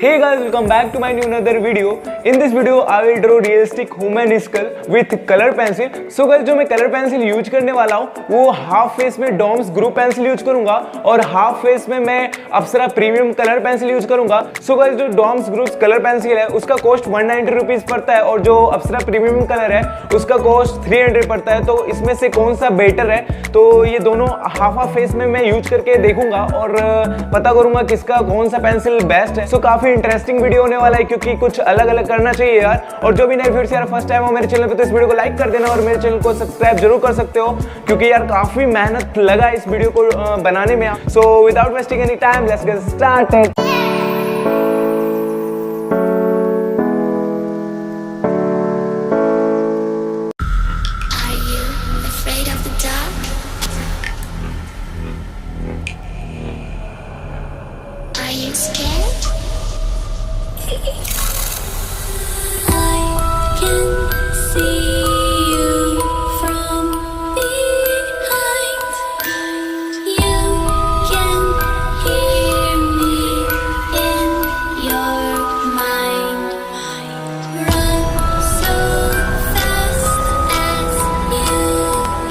Hey guys, welcome back to my new another video. In this video, I will draw realistic human skull with color pencil. So guys, जो मैं color pencil use करने वाला हूँ वो half face में Doms group pencil use करूंगा और half face में मैं अप्सरा प्रीमियम कलर पेंसिल यूज करूंगा. सो गाइस, जो डॉम्स ग्रुप कलर पेंसिल है उसका कॉस्ट 190 रुपीज पड़ता है और जो अप्सरा प्रीमियम कलर है उसका कॉस्ट 300 पड़ता है. तो इसमें से कौन सा बेटर है, तो ये दोनों हाफ फेस में मैं यूज करके देखूंगा और पता करूंगा किसका कौन सा पेंसिल बेस्ट है. सो काफी इंटरेस्टिंग वीडियो होने वाला है क्योंकि कुछ अलग अलग करना चाहिए यार. और जो भी नए व्यूअर्स यार फर्स्ट टाइम हो मेरे चैनल पे तो इस वीडियो को लाइक कर देना और मेरे चैनल को सब्सक्राइब जरूर कर सकते हो क्योंकि यार काफी मेहनत लगा इस वीडियो को बनाने में. So without wasting any time let's get started. Are you scared? I can see you from behind. You can hear me in your mind. Run so fast as you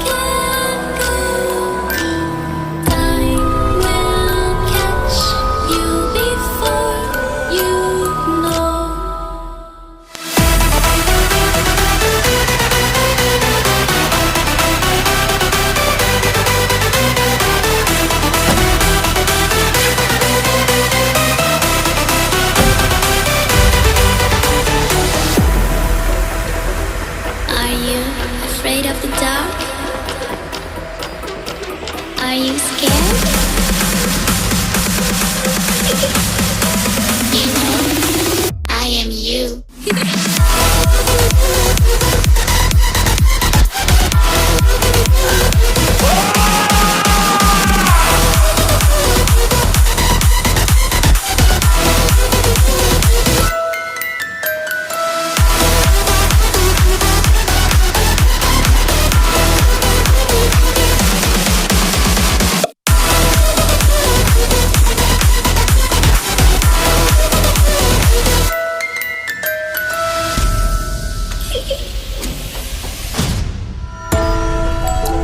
can go. Time will catch you before you know. Are you afraid of the dark? Are you scared? You know, I am you.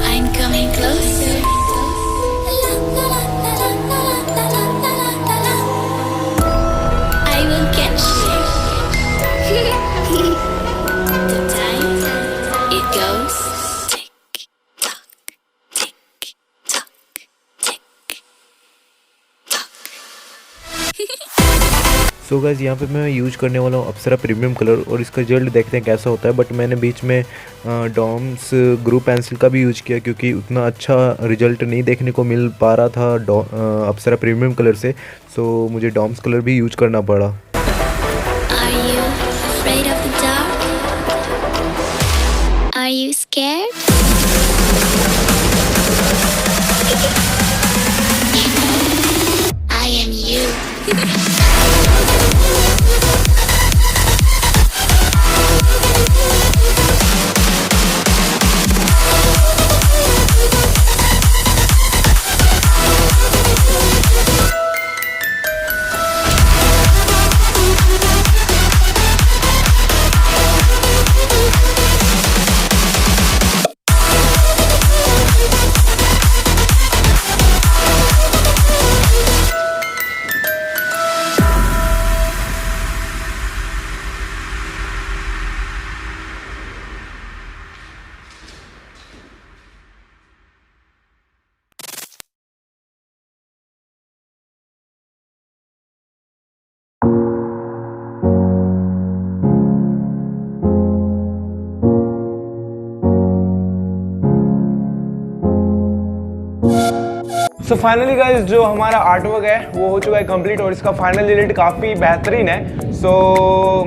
I'm coming closer. I will catch you. The time it goes tick tock, tick tock, tick tock. So guys, यहाँ पे मैं use करने वाला हूँ अप्सरा premium colour और इसका result देखते हैं कैसा होता है. बट मैंने बीच में डॉम्स ग्रुप पेंसिल का भी यूज किया क्योंकि उतना अच्छा रिजल्ट नहीं देखने को मिल पा रहा था अप्सरा प्रीमियम कलर से. सो मुझे डॉम्स कलर भी यूज करना पड़ा. Are you afraid of the dark? Are you scared? You know, I am you. So finally guys, जो हमारा आर्टवर्क है वो हो चुका है कंप्लीट और इसका फाइनल रिजल्ट काफ़ी बेहतरीन है. सो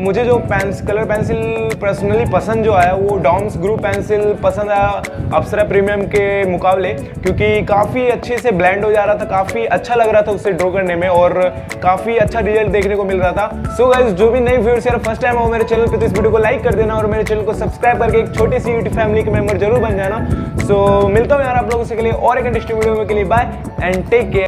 मुझे जो कलर पेंसिल पर्सनली पसंद जो आया वो डॉम्स ग्रुप पेंसिल पसंद आया अप्सरा प्रीमियम के मुकाबले क्योंकि काफ़ी अच्छे से ब्लेंड हो जा रहा था, काफ़ी अच्छा लग रहा था उससे ड्रॉ करने में और काफ़ी अच्छा रिजल्ट देखने को मिल रहा था. सो गाइज, जो भी नए व्यूअर्स यार फर्स्ट टाइम हो मेरे चैनल पे तो इस वीडियो को लाइक कर देना और मेरे चैनल को सब्सक्राइब करके एक छोटी सी यूट्यूब फैमिली के मेंबर जरूर बन जाना. सो मिलता हूँ यार आप लोगों से के लिए और एक इंटरेस्टिंग वीडियो में. के लिए बाय and take care.